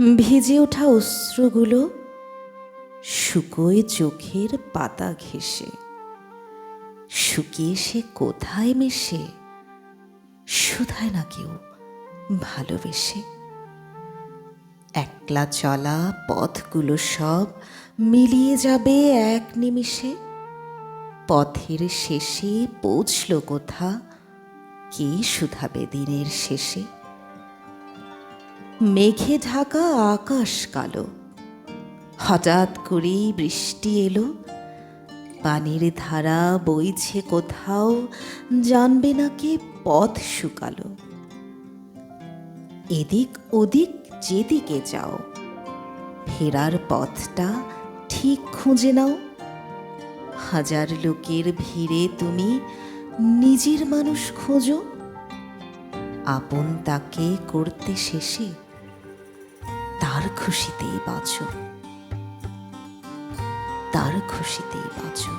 ভিজে ওঠা অশ্রুগুলো শুকোয় চোখের পাতা ঘেঁষে। শুকিয়ে সে কোথায় মেশে, শুধায় না কেউ ভালোবেসে। একলা চলা পথগুলো সব মিলিয়ে যাবে এক নিমিষে। পথের শেষে পৌঁছল কোথা, কে শুধাবে দিনের শেষে। মেঘে ঢাকা আকাশ কালো, হঠাৎ করেই বৃষ্টি এলো। পানির ধারা বইছে কোথাও, জানবে না কে পথ শুকালো। এদিক ওদিক যেদিকে যাও, ফেরার পথটা ঠিক খুঁজে নাও। হাজার লোকের ভিড়ে তুমি নিজের মানুষ খোঁজো। আপন তাকে করতে শেষে তার খুশিতেই বাঁচো, তার খুশিতেই বাঁচো।